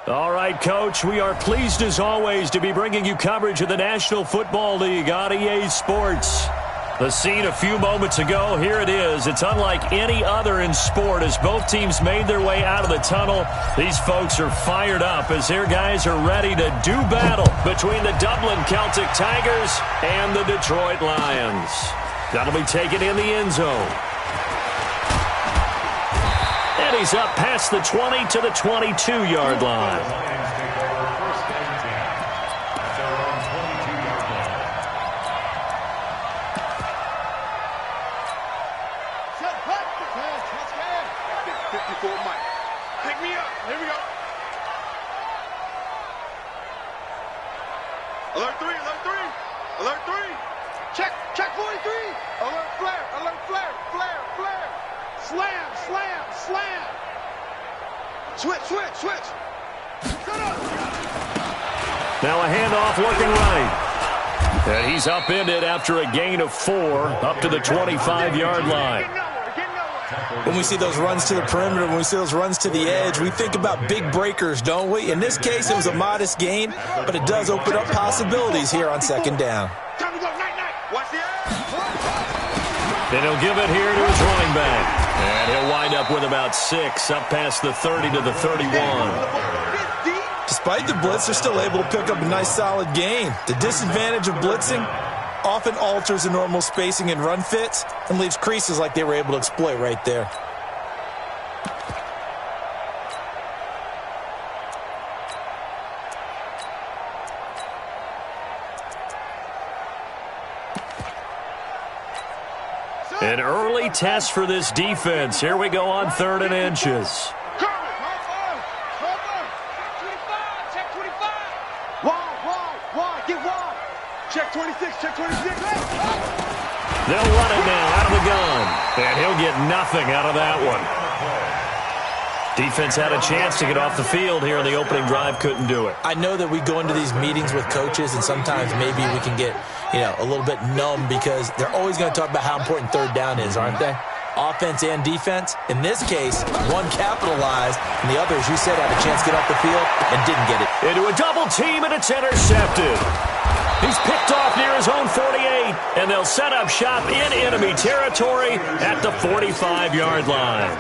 All right, Coach, we are pleased as always to be bringing you coverage of the National Football League on EA Sports. The scene a few moments ago, here it is. It's unlike any other in sport as both teams made their way out of the tunnel. These folks are fired up as their guys are ready to do battle between the Dublin Celtic Tigers and the Detroit Lions. That'll be taken in the end zone. And he's up past the 20 to the 22-yard line. Now a handoff looking right. And he's upended after a gain of 4 up to the 25-yard line. When we see those runs to the perimeter, when we see those runs to the edge, we think about big breakers, don't we? In this case, it was a modest gain, but it does open up possibilities here on second down. And he'll give it here to his running back. And he'll wind up with about 6 up past the 30 to the 31. Despite the blitz, they're still able to pick up a nice solid gain. The disadvantage of blitzing often alters the normal spacing and run fits and leaves creases like they were able to exploit right there. An early test for this defense. Here we go on 3rd and inches. Check 26, check 26. They'll run it now out of the gun. And he'll get nothing out of that one. Defense had a chance to get off the field here in the opening drive, couldn't do it. I know that we go into these meetings with coaches, and sometimes maybe we can get, a little bit numb because they're always going to talk about how important 3rd down is, aren't they? Offense and defense. In this case, one capitalized, and the other, as you said, had a chance to get off the field and didn't get it. Into a double team, and it's intercepted. He's picked off near his own 48, and they'll set up shop in enemy territory at the 45-yard line.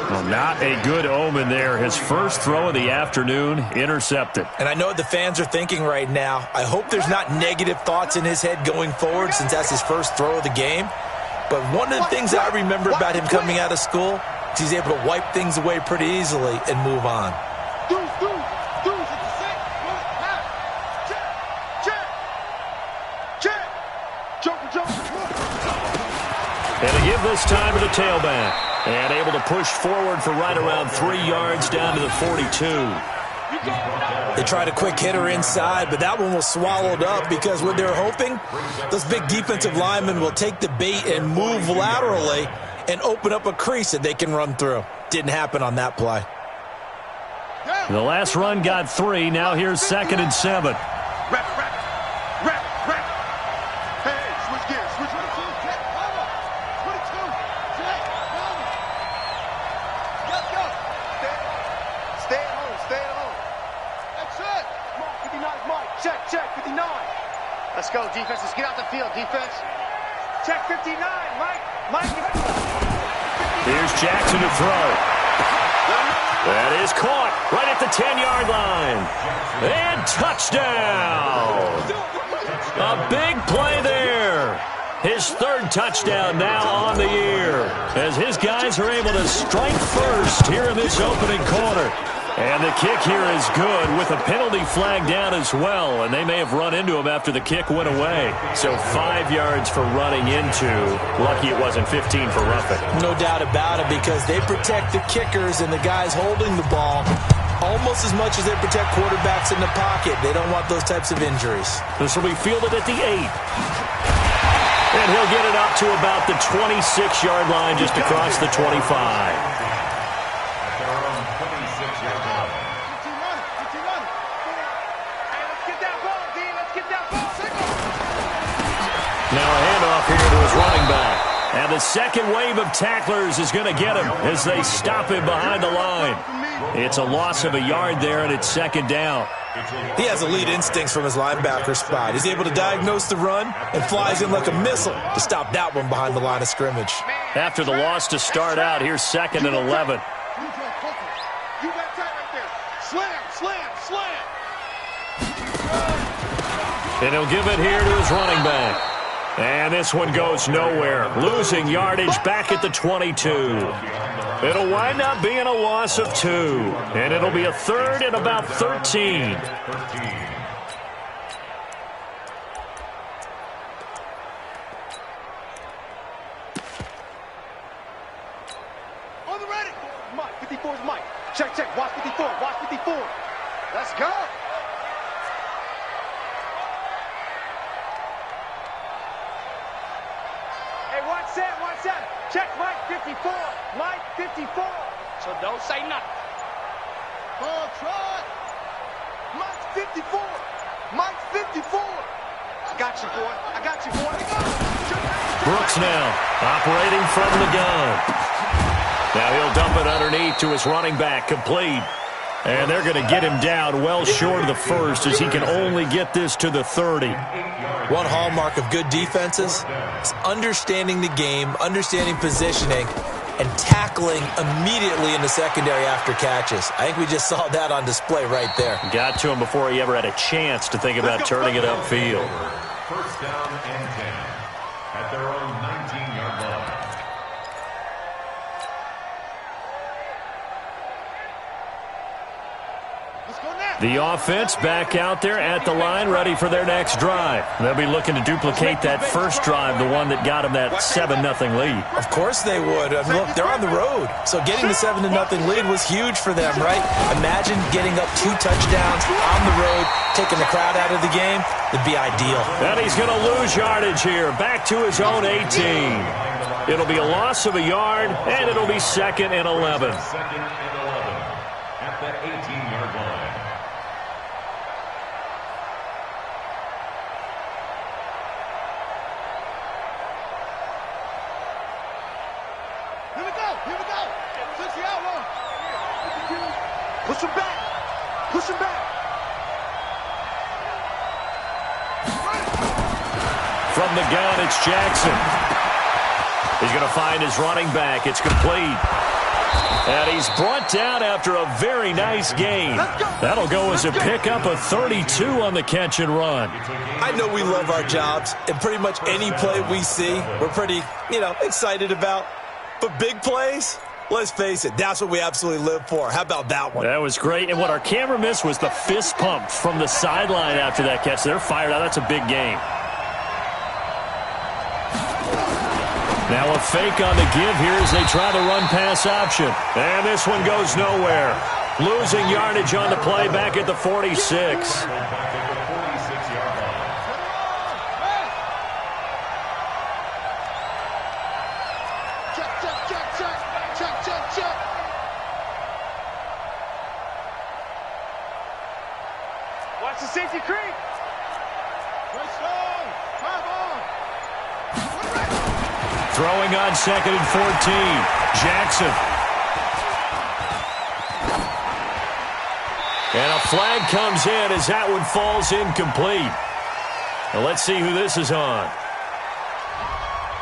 Well, not a good omen there. His first throw of the afternoon intercepted. And I know what the fans are thinking right now. I hope there's not negative thoughts in his head going forward since that's his first throw of the game. But one of the things that I remember about him coming out of school is he's able to wipe things away pretty easily and move on. And to give this time to the tailback. And able to push forward for right around 3 yards down to the 42. They tried a quick hitter inside, but that one was swallowed up because what they're hoping, those big defensive linemen will take the bait and move laterally and open up a crease that they can run through. Didn't happen on that play. The last run got 3. Now here's 2nd and 7. Let's go, defense. Let's get out the field, defense. Check 59, Mike. Here's Jackson to throw. That is caught right at the 10-yard line. And touchdown. A big play there. His 3rd touchdown now on the year as his guys are able to strike first here in this opening quarter. And the kick here is good with a penalty flag down as well. And they may have run into him after the kick went away. So 5 yards for running into. Lucky it wasn't 15 for roughing. No doubt about it because they protect the kickers and the guys holding the ball almost as much as they protect quarterbacks in the pocket. They don't want those types of injuries. This will be fielded at the 8. And he'll get it up to about the 26-yard line just across the 25. Now a handoff here to his running back. And the second wave of tacklers is going to get him as they stop him behind the line. It's a loss of a yard there, and it's second down. He has elite instincts from his linebacker spot. He's able to diagnose the run and flies in like a missile to stop that one behind the line of scrimmage. After the loss to start out, here's second and 11. You got tight right there. Slam, slam, slam. And he'll give it here to his running back. And this one goes nowhere. Losing yardage back at the 22. It'll wind up being a loss of 2. And it'll be a third and about 13. On the ready. Mike, 54 is Mike. Check, check. Watch 54. Watch 54. Let's go. Hey, watch that. Watch that. Check Mike 54. Mike 54. So don't say nothing. Ball try. Mike 54. Mike 54. I got you, boy. I got you, boy. Brooks now operating from the gun. Now he'll dump it underneath to his running back, complete. And they're going to get him down well short of the first as he can only get this to the 30. One hallmark of good defenses is understanding the game, understanding positioning, and tackling immediately in the secondary after catches. I think we just saw that on display right there. Got to him before he ever had a chance to think about turning it upfield. First down and 10 at their own 19-yard line. The offense back out there at the line, ready for their next drive. They'll be looking to duplicate that first drive, the one that got them that 7-0 lead. Of course they would. I mean, look, they're on the road. So getting the 7-0 lead was huge for them, right? Imagine getting up 2 touchdowns on the road, taking the crowd out of the game. It'd be ideal. And he's going to lose yardage here, back to his own 18. It'll be a loss of a yard, and it'll be second and 11. Second and 11 at the 18-yard line. Push him back. Push him back. From the gun, it's Jackson. He's going to find his running back. It's complete. And he's brought down after a very nice gain. That'll go as a pickup of 32 on the catch and run. I know we love our jobs, and pretty much any play we see, we're pretty, excited about. But big plays, let's face it, that's what we absolutely live for. How about that one? That was great. And what our camera missed was the fist pump from the sideline after that catch. They're fired out. That's a big game. Now a fake on the give here as they try the run-pass option. And this one goes nowhere. Losing yardage on the play back at the 46. Watch the safety creep. Throwing on second and 14. Jackson. And a flag comes in as that one falls incomplete. Now let's see who this is on.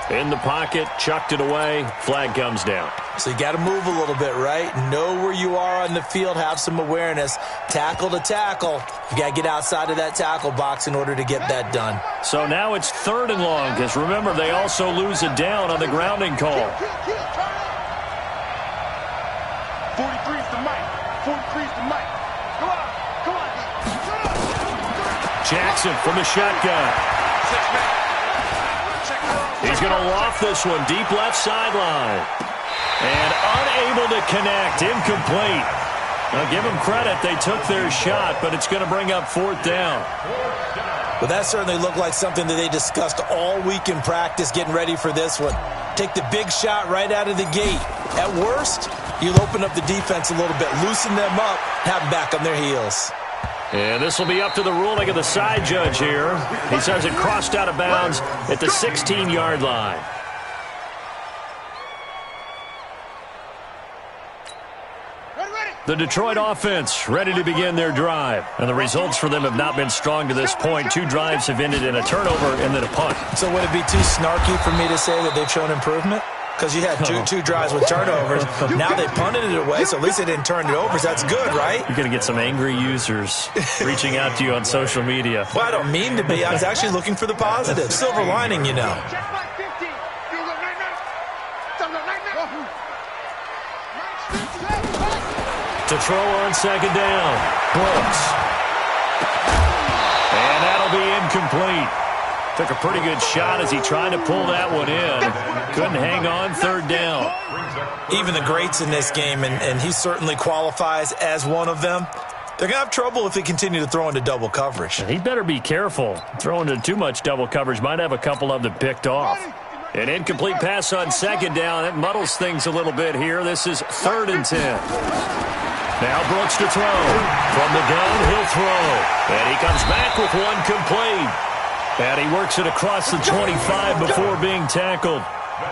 In the pocket, chucked it away, flag comes down. So you got to move a little bit, right? Know where you are on the field, have some awareness. Tackle to tackle. You got to get outside of that tackle box in order to get that done. So now it's third and long, because remember, they also lose it down on the grounding call. 43's the mic. 43's the mic. Come on. Come on. Jackson from the shotgun. He's going to loft this one deep left sideline. And unable to connect. Incomplete. Now give them credit. They took their shot, but it's going to bring up fourth down. Well, that certainly looked like something that they discussed all week in practice getting ready for this one. Take the big shot right out of the gate. At worst, you'll open up the defense a little bit, loosen them up, have them back on their heels. And this will be up to the ruling of the side judge here. He says it crossed out of bounds at the 16-yard line. The Detroit offense ready to begin their drive. And the results for them have not been strong to this point. 2 drives have ended in a turnover and then a punt. So would it be too snarky for me to say that they've shown improvement? Because you had two drives with turnovers. Now they punted it away, so at least they didn't turn it over. So that's good, right? You're going to get some angry users reaching out to you on social media. Well, I don't mean to be. I was actually looking for the positive. Silver lining, you know. To throw on second down. Brooks. And that'll be incomplete. Took a pretty good shot as he tried to pull that one in. Couldn't hang on third down. Even the greats in this game, and he certainly qualifies as one of them, they're going to have trouble if they continue to throw into double coverage. He better be careful. Throwing into too much double coverage might have a couple of them picked off. An incomplete pass on second down. That muddles things a little bit here. This is 3rd and 10. Now Brooks to throw. From the gun, he'll throw. And he comes back with one complete. And he works it across the 25 before being tackled.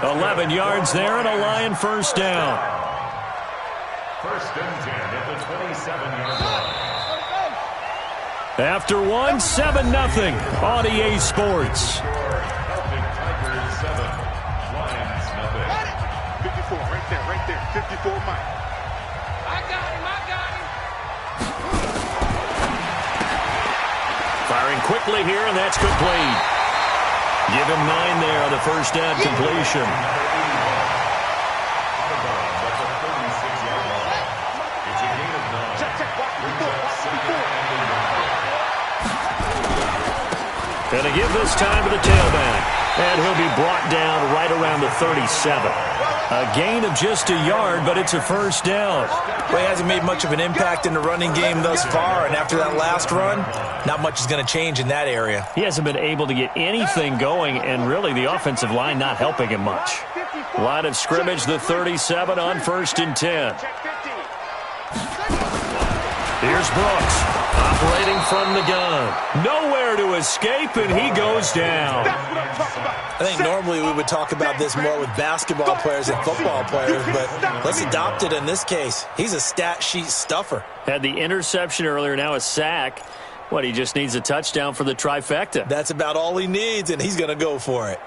11 yards there and a Lion first down. 1st and 10 at the 27-yard line. After one, 7-0 on EA Sports. Celtic Tigers 7, Lions nothing. 54, right there, 54 Mike. I got him. Firing quickly here, and that's complete. Give him 9 there on the first down completion. It's a gain of 9. Gonna give this time to the tailback. And he'll be brought down right around the 37. A gain of just a yard, but it's a first down. Well, he hasn't made much of an impact in the running game thus far, and after that last run, not much is going to change in that area. He hasn't been able to get anything going, and really the offensive line not helping him much. Line of scrimmage, the 37 on 1st and 10. Here's Brooks, operating from the gun. Nowhere to escape, and he goes down. I think normally we would talk about this more with basketball players and football players, but let's adopt it in this case. He's a stat sheet stuffer. Had the interception earlier, now a sack. What, he just needs a touchdown for the trifecta. That's about all he needs, and he's going to go for it.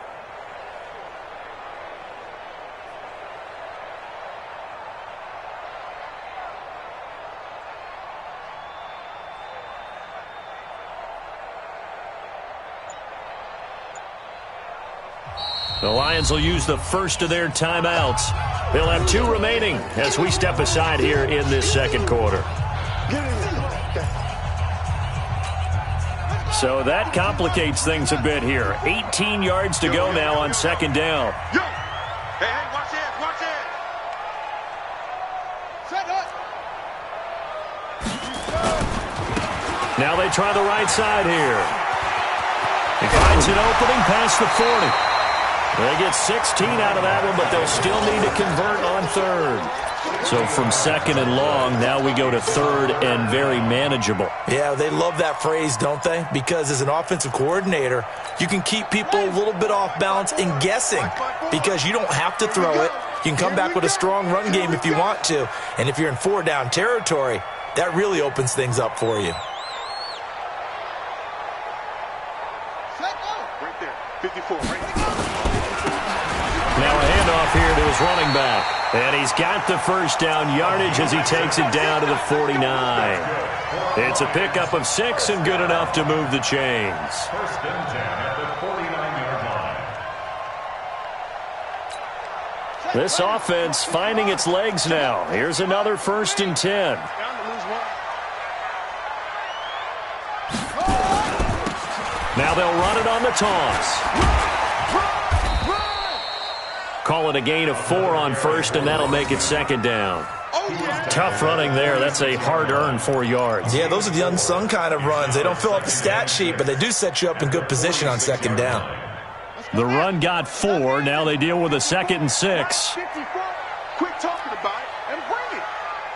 The Lions will use the first of their timeouts. They'll have 2 remaining as we step aside here in this second quarter. So that complicates things a bit here. 18 yards to go now on second down. Hey, watch it. Set up. Now they try the right side here. He finds an opening past the 40. They get 16 out of that one, but they'll still need to convert on 3rd. So from 2nd and long, now we go to 3rd and very manageable. Yeah, they love that phrase, don't they? Because as an offensive coordinator, you can keep people a little bit off balance and guessing because you don't have to throw it. You can come back with a strong run game if you want to. And if you're in 4-down territory, that really opens things up for you. Right there, 54, right there. Now a handoff here to his running back. And he's got the first down yardage as he takes it down to the 49. It's a pickup of 6 and good enough to move the chains. 1st and 10 at the 49-yard line. This offense finding its legs now. Here's another 1st and 10. Now they'll run it on the toss. Call it a gain of 4 on 1st, and that'll make it 2nd down. Tough running there. That's a hard-earned 4 yards. Yeah, those are the unsung kind of runs. They don't fill up the stat sheet, but they do set you up in good position on 2nd down. The run got 4. Now they deal with a 2nd and 6. 54. Quit talking about it and bring it.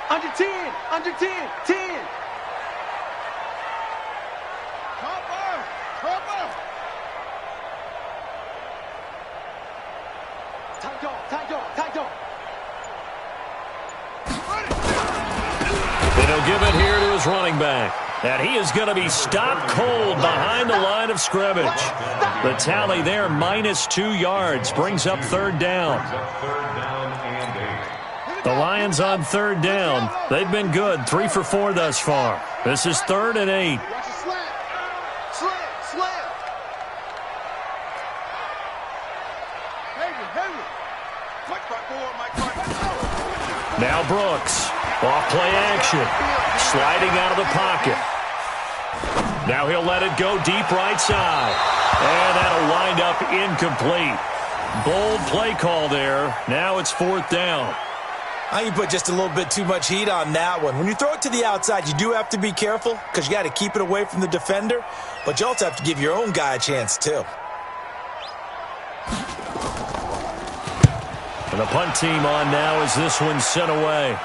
Under 10, under 10, 10. Cover. Tight dog. give it here to his running back. And he is going to be stopped cold behind the line of scrimmage. The tally there, -2 yards, brings up third down. The Lions on third down. They've been good, 3 for 4 thus far. This is 3rd and 8. Now Brooks, off play action, sliding out of the pocket. Now he'll let it go deep right side. And that'll wind up incomplete. Bold play call there. Now it's 4th down. I think you put just a little bit too much heat on that one. When you throw it to the outside, you do have to be careful because you got to keep it away from the defender, but you also have to give your own guy a chance too. And the punt team on now as this one's sent away.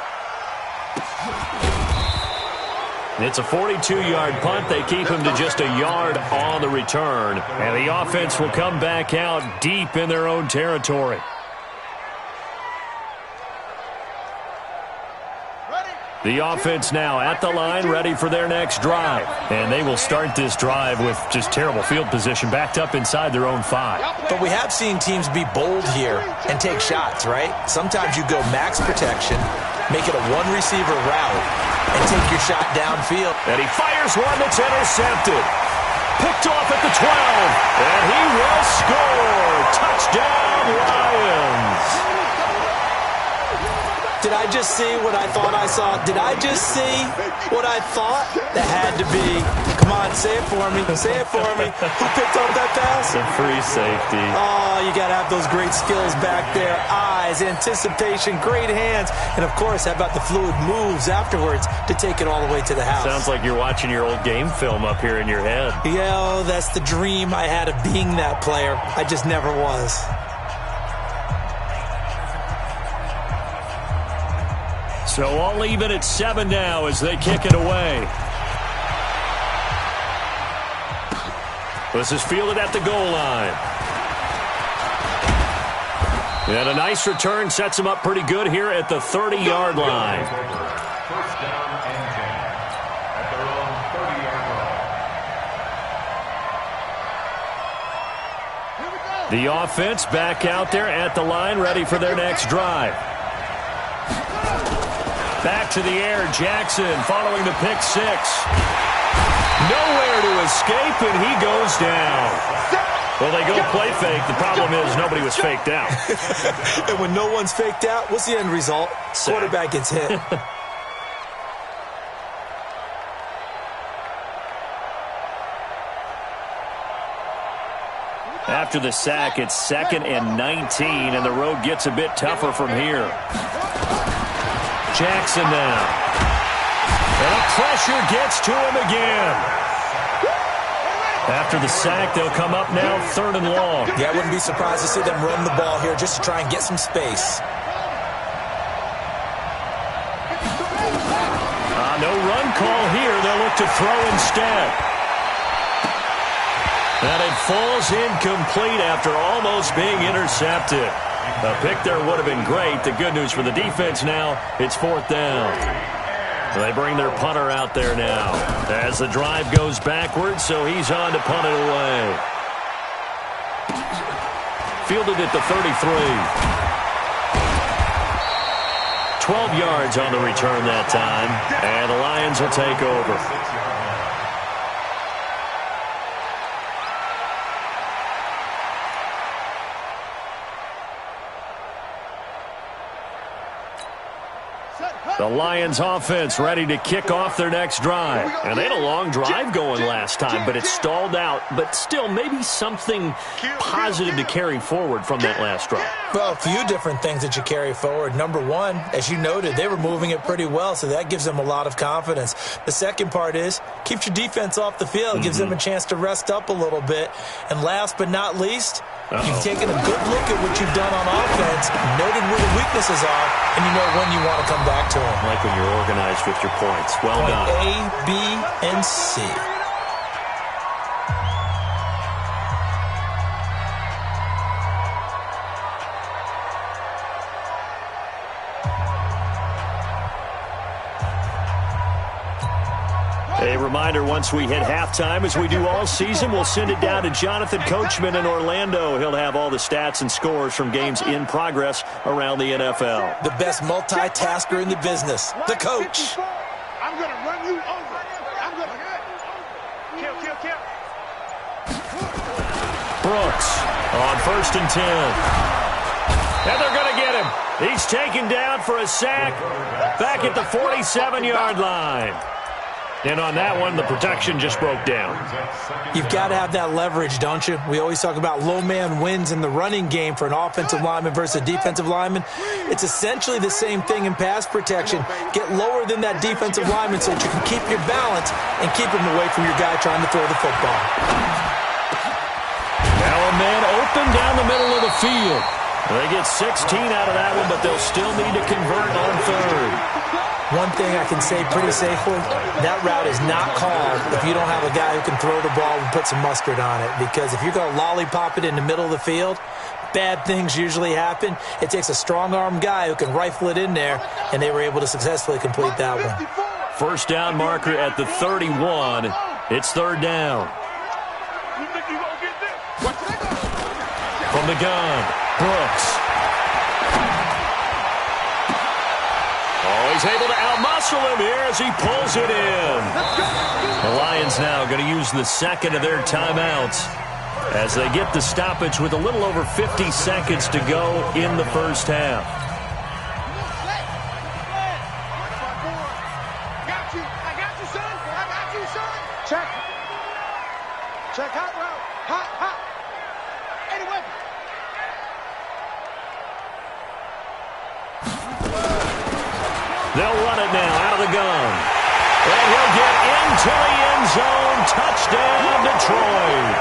It's a 42-yard punt. They keep him to just a yard on the return. And the offense will come back out deep in their own territory. The offense now at the line, ready for their next drive. And they will start this drive with just terrible field position, backed up inside their own 5. But we have seen teams be bold here and take shots, right? Sometimes you go max protection, make it a one-receiver route, and take your shot downfield. And he fires one that's intercepted. Picked off at the 12. And he will score. Touchdown, Lions. Did I just see what I thought I saw? Did I just see what I thought? That had to be. Come on, say it for me. Say it for me. Who picked up that pass? The free safety. Oh, you got to have those great skills back there. Eyes, anticipation, great hands. And, of course, how about the fluid moves afterwards to take it all the way to the house? Sounds like you're watching your old game film up here in your head. Yeah, oh, that's the dream I had of being that player. I just never was. So all even at 7 now as they kick it away. This is fielded at the goal line. And a nice return sets him up pretty good here at the 30-yard line. First down and 10 at their own 30-yard line. The offense back out there at the line, ready for their next drive. Back to the air, Jackson following the pick 6. Nowhere to escape, and he goes down. Well, they go play fake. The problem is nobody was faked out. And when no one's faked out, what's the end result? Quarterback gets hit. After the sack, it's 2nd and 19, and the road gets a bit tougher from here. Jackson now. And the pressure gets to him again. After the sack, they'll come up now 3rd and long. Yeah, I wouldn't be surprised to see them run the ball here just to try and get some space. No run call here. They'll look to throw instead. And it falls incomplete after almost being intercepted. A pick there would have been great. The good news for the defense now, it's 4th down. They bring their punter out there now as the drive goes backwards, so he's on to punt it away. Fielded at the 33. 12 yards on the return that time, and the Lions will take over. The Lions offense ready to kick off their next drive. And they had a long drive going last time, but it stalled out. But still, maybe something positive to carry forward from that last drive. Well, a few different things that you carry forward. Number one, as you noted, they were moving it pretty well, so that gives them a lot of confidence. The second part is, keeps your defense off the field, gives them a chance to rest up a little bit. And last but not least, you've taken a good look at what you've done on offense, noted where the weaknesses are, and you know when you want to come back to them. Like when you're organized with your points. Well done. A, B, and C. reminder, once we hit halftime, as we do all season, we'll send it down to Jonathan Coachman in Orlando. He'll have all the stats and scores from games in progress around the NFL. The best multitasker in the business, the coach. I'm going to run you over. I'm going to kill. Brooks on 1st and 10. And they're going to get him. He's taken down for a sack back at the 47-yard line. And on that one, the protection just broke down. You've got to have that leverage, don't you? We always talk about low man wins in the running game for an offensive lineman versus a defensive lineman. It's essentially the same thing in pass protection. Get lower than that defensive lineman so that you can keep your balance and keep him away from your guy trying to throw the football. Now a man open down the middle of the field. They get 16 out of that one, but they'll still need to convert on 3rd. One thing I can say pretty safely, that route is not called if you don't have a guy who can throw the ball and put some mustard on it. Because if you're going to lollipop it in the middle of the field, bad things usually happen. It takes a strong-arm guy who can rifle it in there, and they were able to successfully complete that one. First down marker at the 31. It's 3rd down. From the gun, Brooks. Oh, he's able to outmuscle him here as he pulls it in. The Lions now going to use the second of their timeouts as they get the stoppage with a little over 50 seconds to go in the first half. I got you, son. Check hot route. Hot. Anyway. They'll run it now out of the gun. And he'll get into the end zone. Touchdown, Detroit.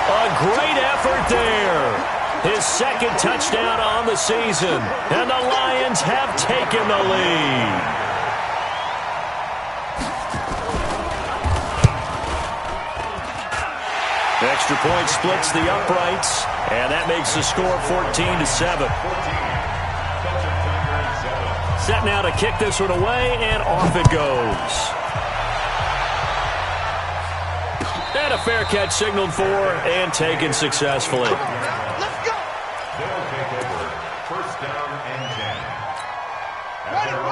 A great effort there. His second touchdown on the season. And the Lions have taken the lead. Extra point splits the uprights. And that makes the score 14-7. Set now to kick this one away, and off it goes. And a fair catch signaled for and taken successfully. Let's go. They'll take over. First down and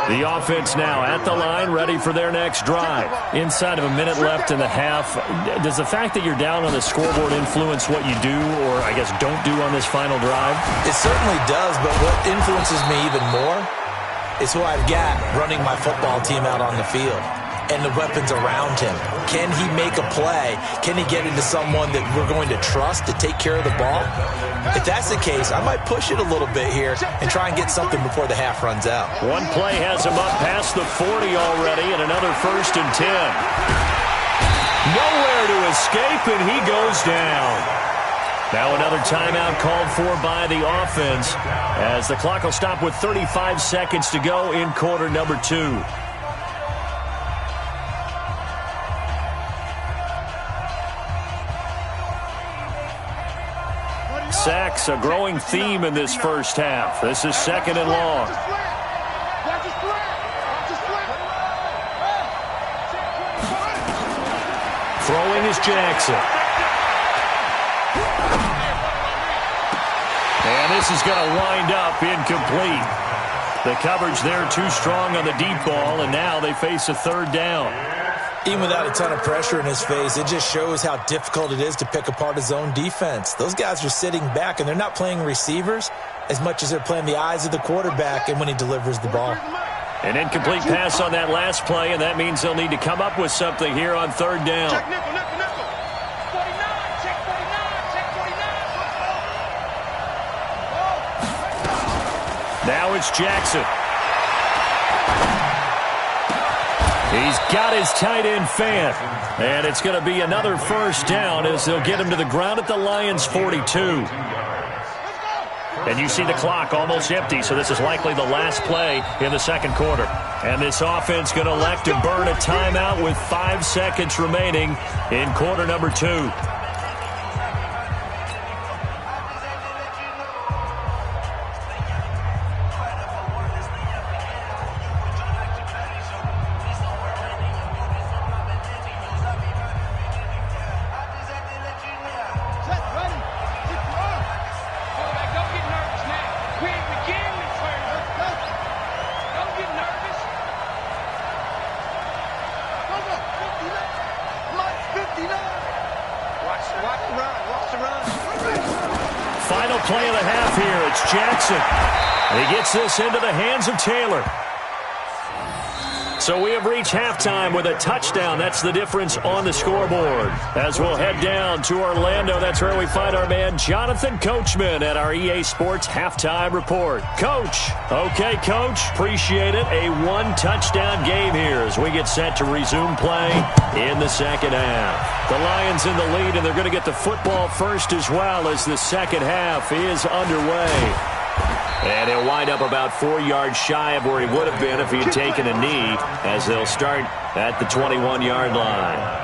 10. The offense now at the line, ready for their next drive. Inside of a minute left in the half, does the fact that you're down on the scoreboard influence what you do, or I guess don't do on this final drive? It certainly does, but what influences me even more is who I've got running my football team out on the field and the weapons around him. Can he make a play? Can he get into someone that we're going to trust to take care of the ball? If that's the case, I might push it a little bit here and try and get something before the half runs out. One play has him up past the 40 already, and another 1st and 10. Nowhere to escape, and he goes down. Now another timeout called for by the offense as the clock will stop with 35 seconds to go in quarter number 2. Sacks, a growing theme in this first half. This is 2nd and long. Throwing is Jackson. And this is going to wind up incomplete. The coverage there too strong on the deep ball, and now they face a 3rd down. Even without a ton of pressure in his face, it just shows how difficult it is to pick apart his own defense. Those guys are sitting back, and they're not playing receivers as much as they're playing the eyes of the quarterback and when he delivers the ball. An incomplete pass on that last play, and that means they'll need to come up with something here on 3rd down. Check nickel. 49, check 49. Now it's Jackson. He's got his tight end Fant. And it's going to be another 1st down as they'll get him to the ground at the Lions' 42. And you see the clock almost empty, so this is likely the last play in the 2nd quarter. And this offense going to elect to burn a timeout with 5 seconds remaining in quarter number 2. final play of the half here. It's Jackson. And he gets this into the hands of Taylor. So we have reached halftime with a touchdown. That's the difference on the scoreboard. As we'll head down to Orlando, that's where we find our man Jonathan Coachman at our EA Sports Halftime Report. Coach. Okay, Coach. Appreciate it. A one-touchdown game here as we get set to resume play in the second half. The Lions in the lead, and they're going to get the football first as well as the second half is underway. And he'll wind up about 4 yards shy of where he would have been if he had taken a knee, as they'll start at the 21-yard line.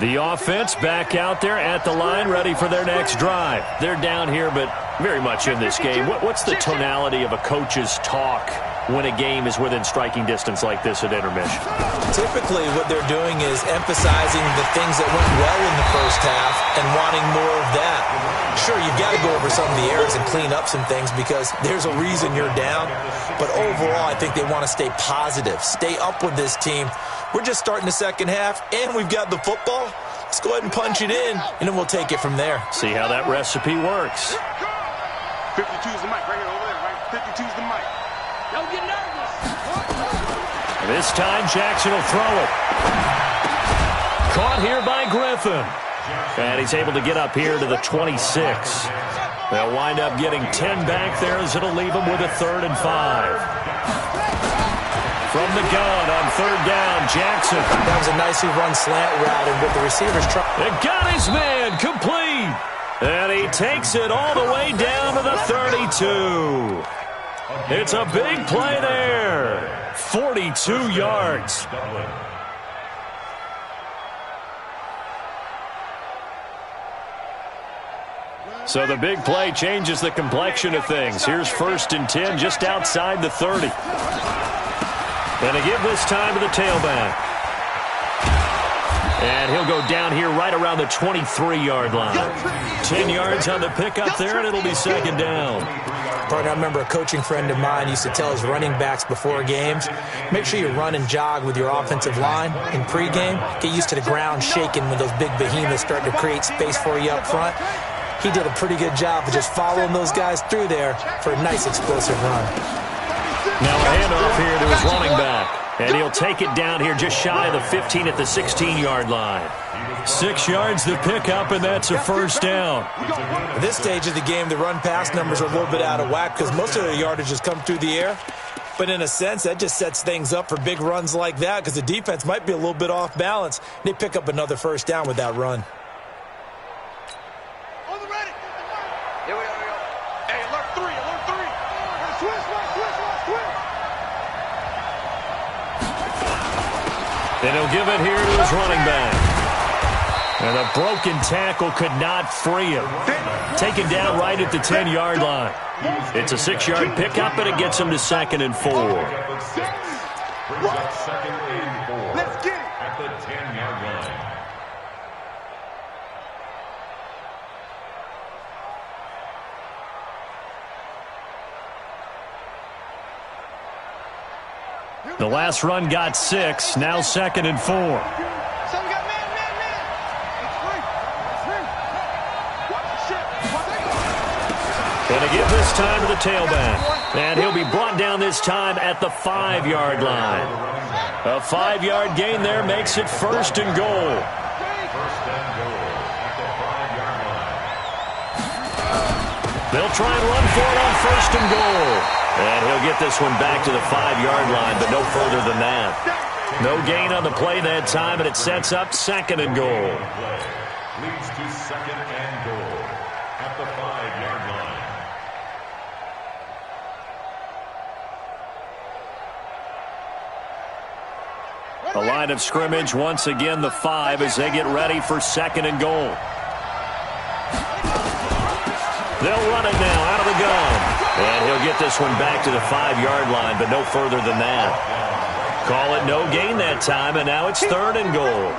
The offense back out there at the line, ready for their next drive. They're down here, but very much in this game. What's the tonality of a coach's talk when a game is within striking distance like this at intermission? Typically, what they're doing is emphasizing the things that went well in the first half and wanting more of that. Sure, you've got to go over some of the errors and clean up some things because there's a reason you're down. But overall, I think they want to stay positive, stay up with this team. We're just starting the second half, and we've got the football. Let's go ahead and punch it in, and then we'll take it from there. See how that recipe works. 52's the mic right here, over there, right? 52's the mic. Don't get nervous. This time, Jackson will throw it. Caught here by Griffin. And he's able to get up here to the 26. They'll wind up getting 10 back there as it'll leave them with a 3rd and 5. From the gun on 3rd down, Jackson. That was a nicely run slant route, and with the receivers trying. It got his man complete. And he takes it all the way down to the 32. It's a big play there. 42 yards. So the big play changes the complexion of things. Here's 1st and 10 just outside the 30. And a give this time to the tailback. And he'll go down here right around the 23-yard line. 10 yards on the pickup there, and it'll be 2nd down. Partner, I remember a coaching friend of mine used to tell his running backs before games, make sure you run and jog with your offensive line in pregame. Get used to the ground shaking when those big behemoths start to create space for you up front. He did a pretty good job of just following those guys through there for a nice explosive run. Now a handoff here to his running back. And he'll take it down here just shy of the 15 at the 16-yard line. 6 yards the pickup, and that's a 1st down. At this stage of the game, the run-pass numbers are a little bit out of whack because most of the yardage has come through the air. But in a sense, that just sets things up for big runs like that because the defense might be a little bit off balance. They pick up another 1st down with that run. Here we go. Hey, alert 3, alert 3. Switch. And he'll give it here to his running back. And a broken tackle could not free him. Taken down right at the 10-yard line. It's a 6-yard pickup, and it gets him to 2nd and 4. Let's get it. At the 10-yard line. The last run got 6. Now 2nd and 4. So we got man. And to give this time to the tailback. And he'll be brought down this time at the 5-yard line. A 5-yard gain there makes it 1st and goal. They'll try and run for it on 1st and goal. And he'll get this one back to the 5-yard line, but no further than that. No gain on the play that time, and it sets up 2nd and goal. Leads to 2nd and goal at the 5-yard line. A line of scrimmage, once again the 5 as they get ready for 2nd and goal. They'll run it now out of the gun. And he'll get this one back to the 5-yard line, but no further than that. Call it no gain that time, and now it's 3rd and goal.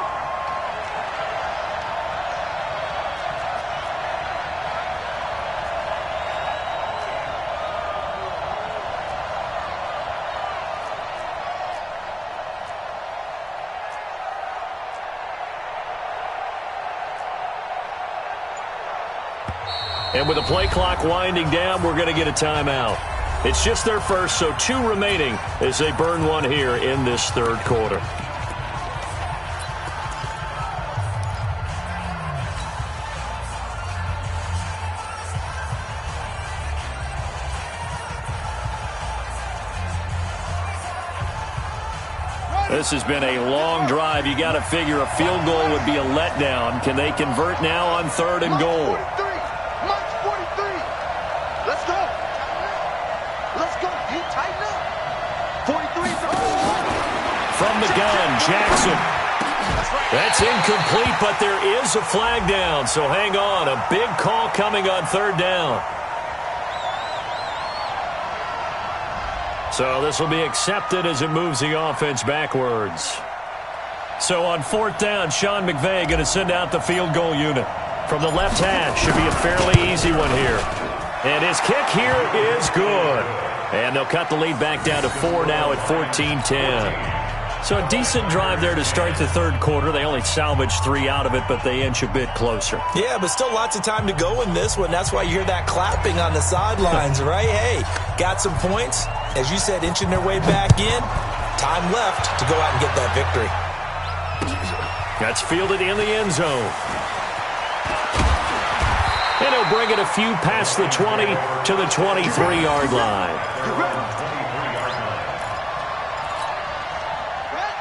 And with the play clock winding down, we're going to get a timeout. It's just their first, so 2 remaining as they burn one here in this third quarter. This has been a long drive. You got to figure a field goal would be a letdown. Can they convert now on 3rd and goal? Mike's 43. Let's go. Let's go. You tighten up. 43. From the gun, Jackson. That's incomplete, but there is a flag down. So hang on. A big call coming on 3rd down. So this will be accepted as it moves the offense backwards. So on 4th down, Sean McVay going to send out the field goal unit. From the left hash, should be a fairly easy one here. And his kick here is good. And they'll cut the lead back down to 4 now at 14-10. So a decent drive there to start the third quarter. They only salvaged 3 out of it, but they inch a bit closer. Yeah, but still lots of time to go in this one. That's why you hear that clapping on the sidelines, right? Hey, got some points. As you said, inching their way back in. Time left to go out and get that victory. That's fielded in the end zone. And he'll bring it a few past the 20 to the 23-yard line.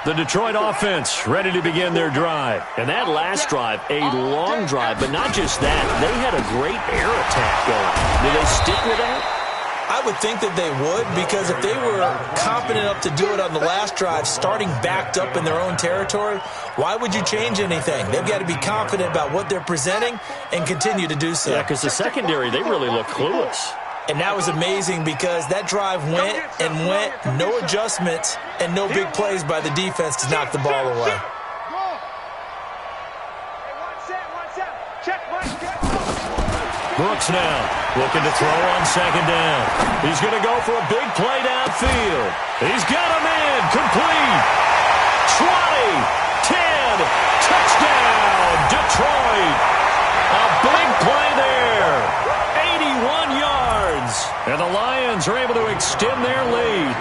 The Detroit offense ready to begin their drive. And that last drive, a long drive, but not just that. They had a great air attack going. Do they stick with that? I would think that they would, because if they were confident enough to do it on the last drive, starting backed up in their own territory, why would you change anything? They've got to be confident about what they're presenting and continue to do so. Yeah, because the secondary, they really look clueless. And that was amazing because that drive went and went, no adjustments and no big plays by the defense to knock the ball away. Brooks now looking to throw on 2nd down. He's going to go for a big play downfield. He's got him in. Complete. 20, 10, touchdown, Detroit. A big play there. 81 yards. And the Lions are able to extend their lead.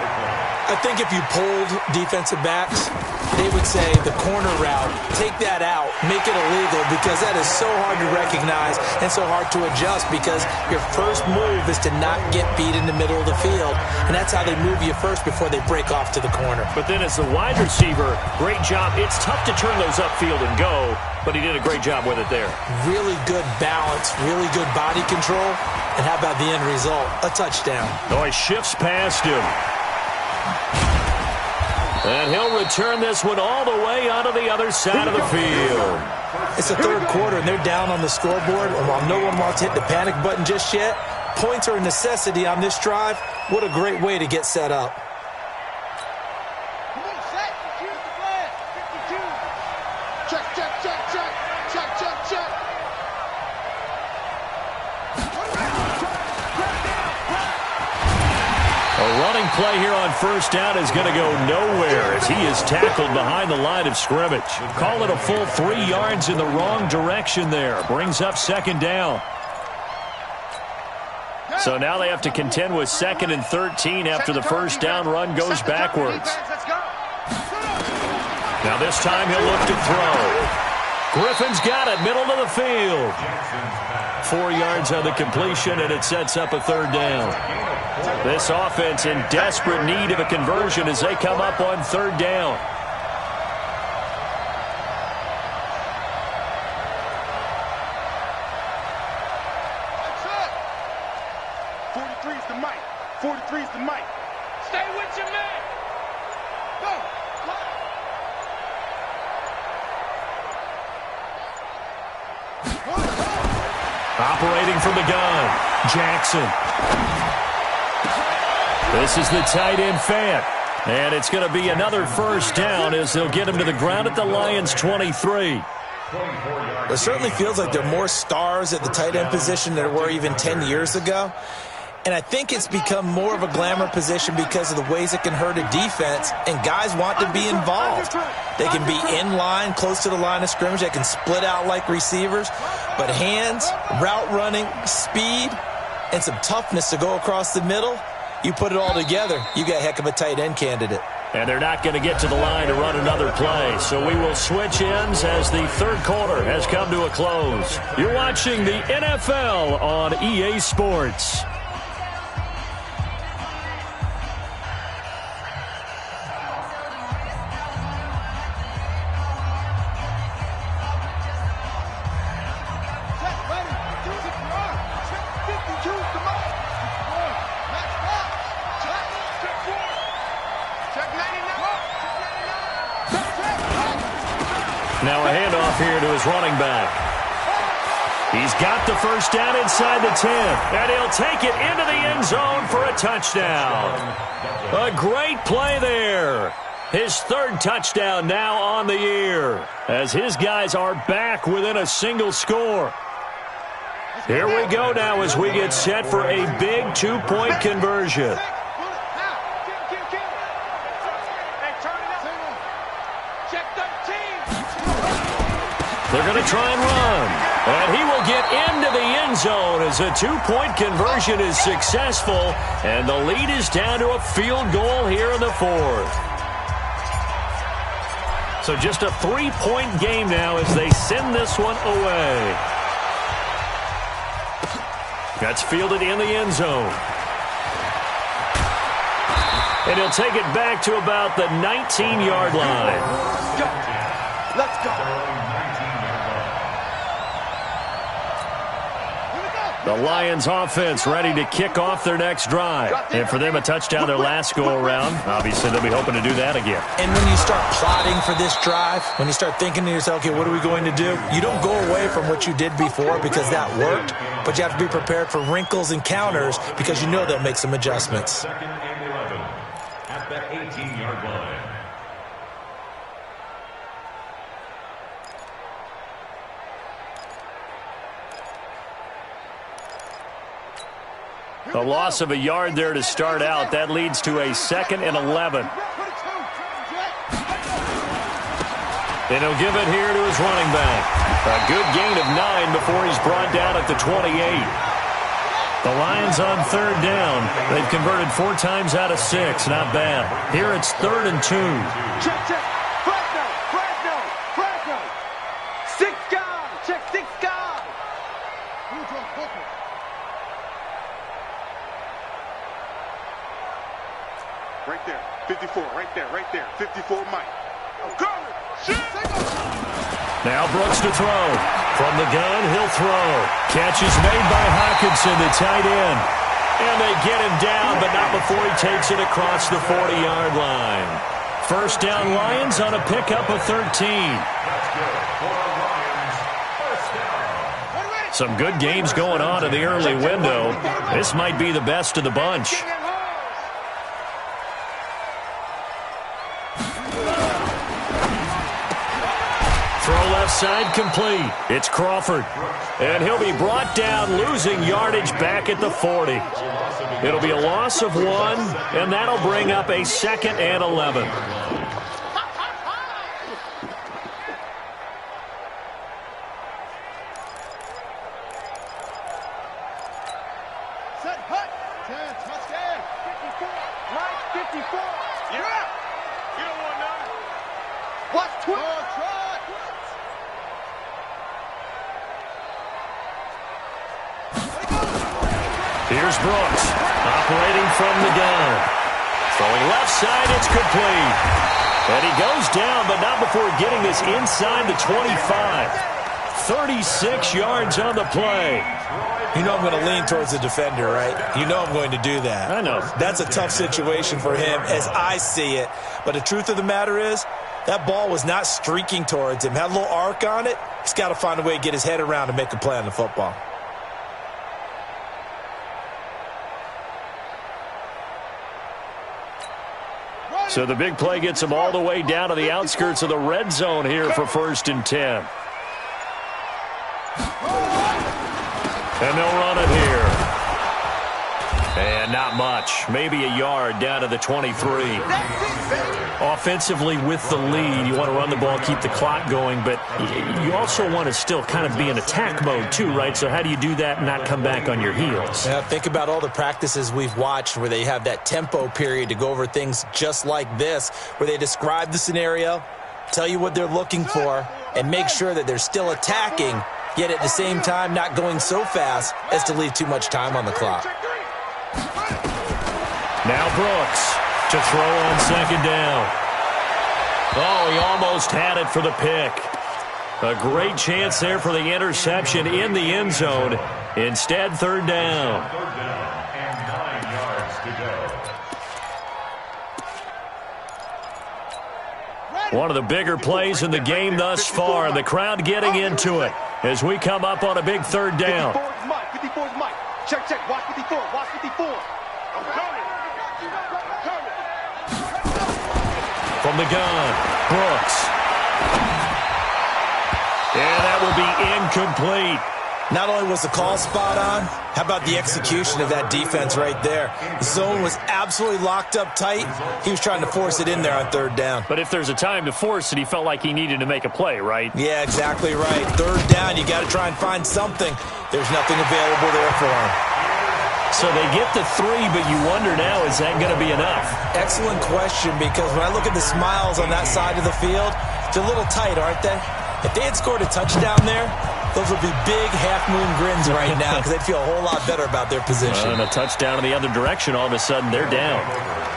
I think if you polled defensive backs, they would say the corner route, take that out, make it illegal, because that is so hard to recognize and so hard to adjust, because your first move is to not get beat in the middle of the field, and that's how they move you first before they break off to the corner. But then as the wide receiver, great job. It's tough to turn those upfield and go, but he did a great job with it there. Really good balance, really good body control, and how about the end result? A touchdown. Oh, he shifts past him. And he'll return this one all the way onto the other side of the field. It's the third quarter, and they're down on the scoreboard. And while no one wants to hit the panic button just yet, points are a necessity on this drive. What a great way to get set up. Come on, set. Here's the flag. 52. Check, check, check, check. Check, check, check. A running play here on 1st down is going to go nowhere as he is tackled behind the line of scrimmage. Call it a full 3 yards in the wrong direction there. Brings up 2nd down. So now they have to contend with 2nd and 13 after the 1st down run goes backwards. Now this time he'll look to throw. Griffin's got it, middle of the field. 4 yards on the completion, and it sets up a 3rd down. This offense in desperate need of a conversion as they come up on 3rd down. That's it. 43 is the mic. 43 is the mic. Stay with your man. Go. Operating from the gun, Jackson. This is the tight end Fant. And it's going to be another 1st down as they'll get him to the ground at the Lions' 23. It certainly feels like there are more stars at the tight end position than there were even 10 years ago. And I think it's become more of a glamour position because of the ways it can hurt a defense, and guys want to be involved. They can be in line, close to the line of scrimmage. They can split out like receivers. But hands, route running, speed, and some toughness to go across the middle, you put it all together, you got a heck of a tight end candidate. And they're not going to get to the line to run another play. So we will switch ends as the third quarter has come to a close. You're watching the NFL on EA Sports. Now a handoff here to his running back. He's got the first down inside the 10, and he'll take it into the end zone for a touchdown. A great play there. His third touchdown now on the year, as his guys are back within a single score. Here we go now as we get set for a big two-point conversion. They're going to try and run. And he will get into the end zone as a two-point conversion is successful. And the lead is down to a field goal here in the fourth. So just a three-point game now as they send this one away. That's fielded in the end zone. And he'll take it back to about the 19-yard line. Let's go. The Lions offense ready to kick off their next drive. And for them, a touchdown their last go-around. Obviously, they'll be hoping to do that again. And when you start plotting for this drive, when you start thinking to yourself, okay, what are we going to do? You don't go away from what you did before because that worked, but you have to be prepared for wrinkles and counters because you know they'll make some adjustments. Second and 11 at the 18-yard line. A loss of a yard there to start out. That leads to a 2nd and 11. And he'll give it here to his running back. A good gain of 9 before he's brought down at the 28. The Lions on third down. They've converted 4 times out of 6. Not bad. Here it's 3rd and 2. Check, check. Fresno. 6 guard. Check 6 guard. Right there. 54. Right there. 54 Mike. Now Brooks to throw. From the gun, he'll throw. Catch is made by Hawkinson, the tight end. And they get him down, but not before he takes it across the 40-yard line. First down Lions on a pickup of 13. Some good games going on in the early window. This might be the best of the bunch. Throw left side complete. It's Crawford. And he'll be brought down, losing yardage back at the 40. It'll be a loss of 1, and that'll bring up a 2nd and 11. Set hut. 10. Touchdown. 54. Mike 54. You're up. You don't want none. Watch 12. Here's Brooks, operating from the gun. Throwing left side, it's complete. And he goes down, but not before getting this inside the 25. 36 yards on the play. You know I'm going to lean towards the defender, right? You know I'm going to do that. I know. That's a tough situation for him as I see it. But the truth of the matter is, that ball was not streaking towards him. Had a little arc on it. He's got to find a way to get his head around and make a play on the football. So the big play gets him all the way down to the outskirts of the red zone here for 1st and 10. And they'll run it here. Yeah, not much. Maybe a yard down to the 23. Offensively with the lead, you want to run the ball, keep the clock going, but you also want to still kind of be in attack mode too, right? So how do you do that and not come back on your heels? Yeah, think about all the practices we've watched where they have that tempo period to go over things just like this, where they describe the scenario, tell you what they're looking for, and make sure that they're still attacking, yet at the same time not going so fast as to leave too much time on the clock. Now Brooks to throw on second down. Oh, he almost had it for the pick. A great chance there for the interception in the end zone. Instead, third down. Third down and 9 yards to go. One of the bigger plays in the game thus far, and the crowd getting into it as we come up on a big third down. 54 is Mike. 54 is Mike. Check, check. Watch 54. Watch 54. I'm coming. From the gun, Brooks. And that will be incomplete. Not only was the call spot on, how about the execution of that defense right there? The zone was absolutely locked up tight. He was trying to force it in there on third down. But if there's a time to force it, he felt like he needed to make a play, right? Yeah, exactly right. Third down, you got to try and find something. There's nothing available there for him. So they get the 3, but you wonder now, is that going to be enough? Excellent question, because when I look at the smiles on that side of the field, they're a little tight, aren't they? If they had scored a touchdown there, those would be big half-moon grins right now because they'd feel a whole lot better about their position. And a touchdown in the other direction, all of a sudden they're down.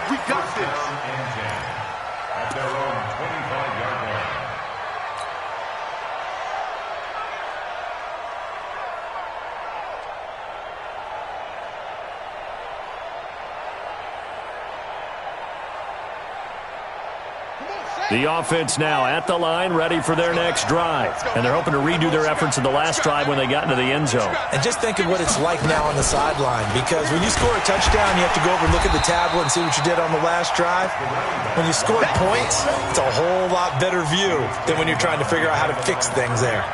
We got this. At their own 25-yard line. The offense now at the line, ready for their next drive. And they're hoping to redo their efforts in the last drive when they got into the end zone. And just think of what it's like now on the sideline, because when you score a touchdown, you have to go over and look at the tablet and see what you did on the last drive. When you score points, it's a whole lot better view than when you're trying to figure out how to fix things there.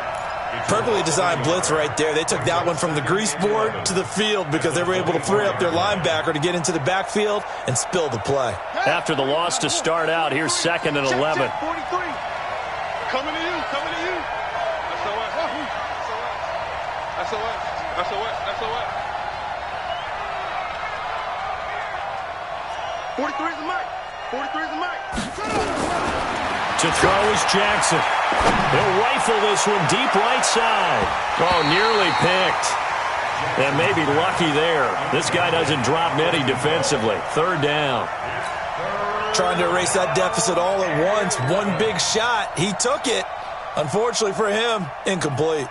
Perfectly designed blitz right there. They took that one from the grease board to the field because they were able to free up their linebacker to get into the backfield and spill the play. After the loss to start out, here's 2nd and 11. 43. Coming to you. Coming to you. SOS. SOS. SOS. SOS. 43 is the mic. 43 is the mic. To throw is Jackson. He'll rifle this one deep right side. Oh, nearly picked. And maybe lucky there. This guy doesn't drop many defensively. Third down. Trying to erase that deficit all at once. One big shot. He took it. Unfortunately for him, incomplete.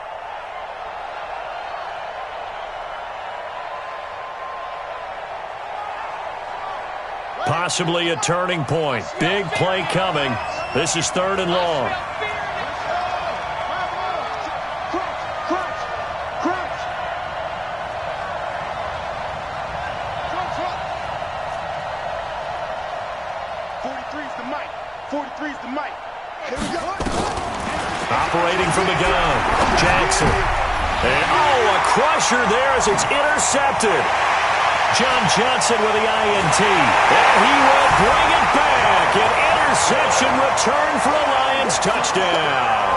Possibly a turning point. Big play coming. This is 3rd and long. Crunch. 43 is the mic. 43 is the mic. Here we go. Operating from the gun, Jackson. And, a crusher there as it's intercepted. John Johnson with the INT. And he will bring it back. An interception return for a Lions touchdown.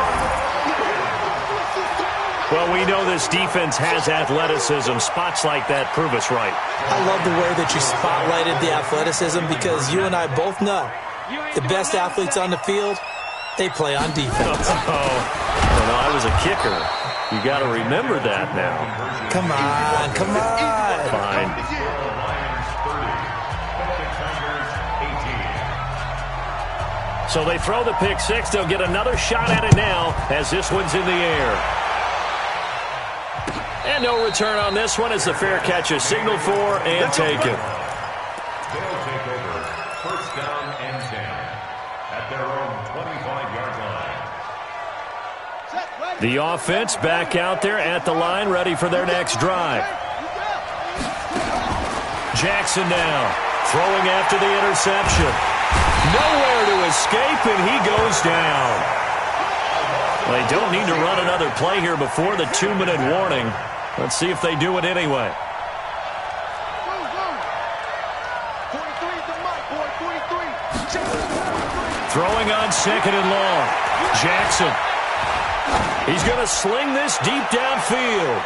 Well, we know this defense has athleticism. Spots like that prove us right. I love the way that you spotlighted the athleticism because you and I both know the best athletes on the field, they play on defense. I was a kicker. You got to remember that now. Come on. Fine. So they throw the pick six. They'll get another shot at it now as this one's in the air. And no return on this one as the fair catch is signaled for and taken. They'll take over 1st down and 10 at their own 25-yard line. The offense back out there at the line, ready for their next drive. Jackson now throwing after the interception. Nowhere to escape, and he goes down. They don't need to run another play here before the 2-minute warning. Let's see if they do it anyway. Throwing on 2nd and long. Jackson. He's going to sling this deep downfield.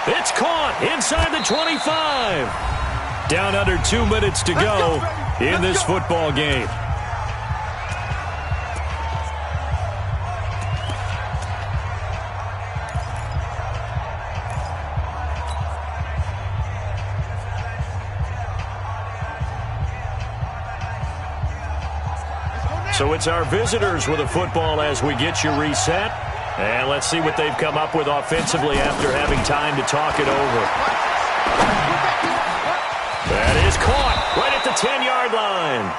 It's caught inside the 25. Down under 2 minutes to go in this football game. So it's our visitors with a football as we get you reset. And let's see what they've come up with offensively after having time to talk it over. That is caught right at the 10-yard line.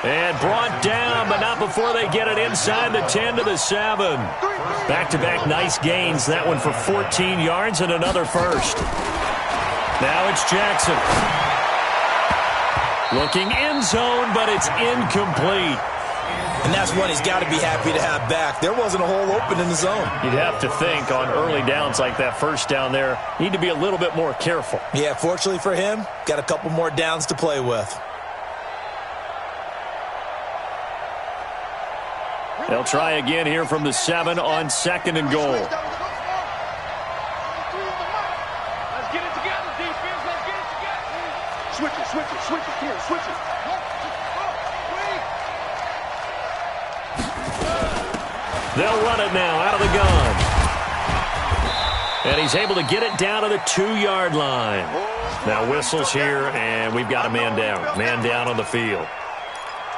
And brought down, but not before they get it inside the 10 to the 7. Back-to-back nice gains. That one for 14 yards and another first. Now it's Jackson. Looking end zone, but it's incomplete. And that's one he's got to be happy to have back. There wasn't a hole open in the zone. You'd have to think on early downs like that first down there, need to be a little bit more careful. Yeah, fortunately for him, got a couple more downs to play with. They'll try again here from the 7 on 2nd and goal. Let's get it together, defense. Let's get it together. Switch it. Here, switch it. They'll run it now out of the gun. And he's able to get it down to the 2-yard line. Now whistles here, and we've got a man down. Man down on the field.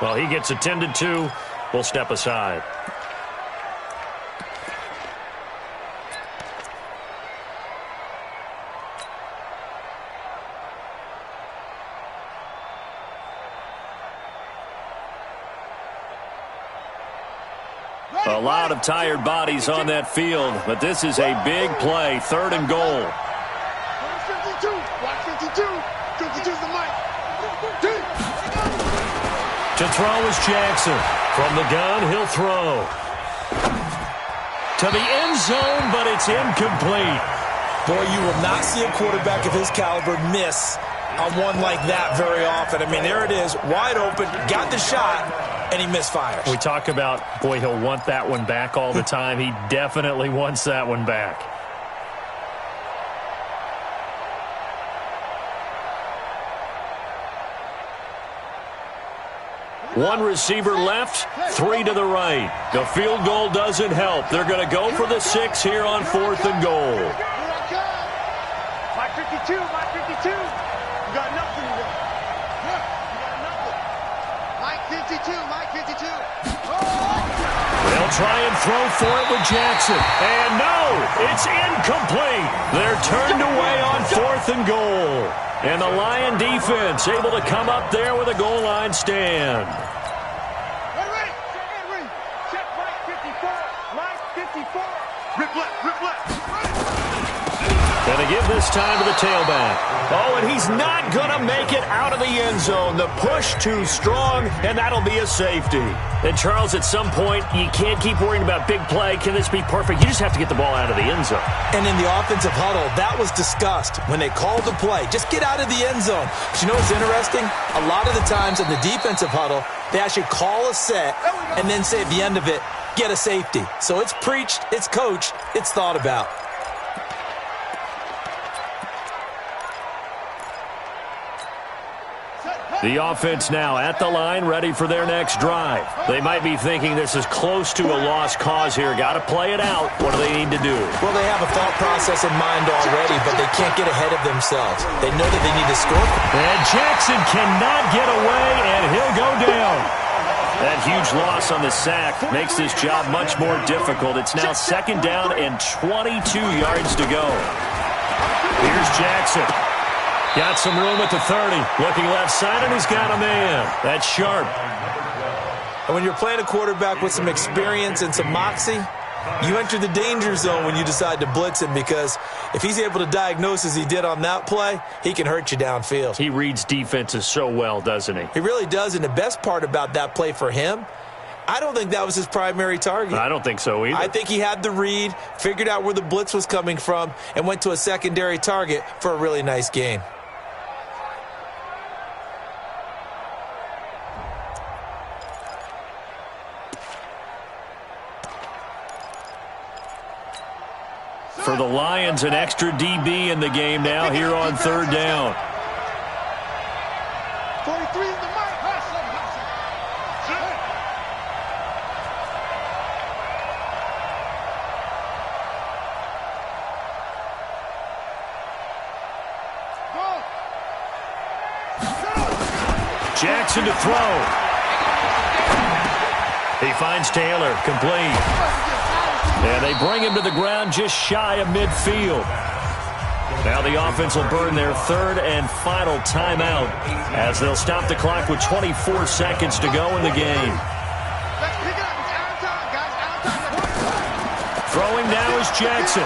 Well, he gets attended to. We'll step aside. A lot of tired bodies on that field, but this is a big play. 3rd and goal. 52. Watch 52. 52's the mic. To throw is Jackson. From the gun, he'll throw. To the end zone, but it's incomplete. Boy, you will not see a quarterback of his caliber miss on one like that very often. I mean, there it is, wide open, got the shot, and he misfires. We talk about, boy, he'll want that one back all the time. He definitely wants that one back. One receiver left, 3 to the right. The field goal doesn't help. They're going to go for the 6 here on 4th and goal. Mike 52, Mike 52. You got nothing there. You got nothing. Mike 52, Mike 52. They'll try and throw for it with Jackson. And no, it's incomplete. They're turned away on 4th and goal. And the Lion defense able to come up there with a goal line stand. Ready. Check Mike 54. Mike 54. Rip left. And they give this time to the tailback. Oh, and he's not going to make it out of the end zone. The push too strong, and that'll be a safety. And, Charles, at some point, you can't keep worrying about big play. Can this be perfect? You just have to get the ball out of the end zone. And in the offensive huddle, that was discussed when they called the play. Just get out of the end zone. But you know what's interesting? A lot of the times in the defensive huddle, they actually call a set and then say at the end of it, get a safety. So it's preached, it's coached, it's thought about. The offense now at the line, ready for their next drive. They might be thinking this is close to a lost cause here. Got to play it out. What do they need to do? Well, they have a thought process in mind already, but they can't get ahead of themselves. They know that they need to score. And Jackson cannot get away, and he'll go down. That huge loss on the sack makes this job much more difficult. It's now 2nd down and 22 yards to go. Here's Jackson. Got some room at the 30. Looking left side, and he's got a man. That's sharp. And when you're playing a quarterback with some experience and some moxie, you enter the danger zone when you decide to blitz him, because if he's able to diagnose as he did on that play, he can hurt you downfield. He reads defenses so well, doesn't he? He really does, and the best part about that play for him, I don't think that was his primary target. I don't think so either. I think he had the read, figured out where the blitz was coming from, and went to a secondary target for a really nice gain. For the Lions, an extra DB in the game now here on third down. 43 is the mark. Jackson to throw. He finds Taylor, complete. And they bring him to the ground just shy of midfield. Now the offense will burn their third and final timeout as they'll stop the clock with 24 seconds to go in the game. Throwing now is Jackson.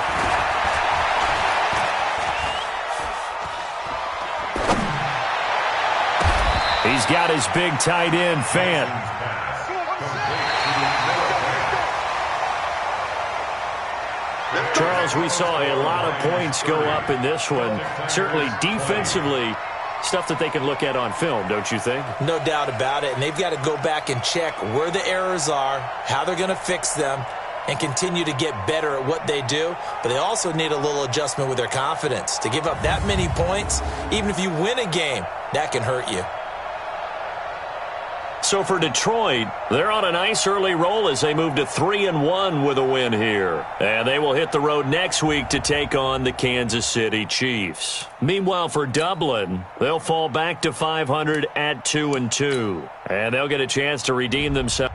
He's got his big tight end, Fant. Charles, we saw a lot of points go up in this one. Certainly defensively, stuff that they can look at on film, don't you think? No doubt about it. And they've got to go back and check where the errors are, how they're going to fix them, and continue to get better at what they do. But they also need a little adjustment with their confidence. To give up that many points, even if you win a game, that can hurt you. So for Detroit, they're on a nice early roll as they move to 3-1 with a win here. And they will hit the road next week to take on the Kansas City Chiefs. Meanwhile, for Dublin, they'll fall back to 500 at 2-2. And they'll get a chance to redeem themselves.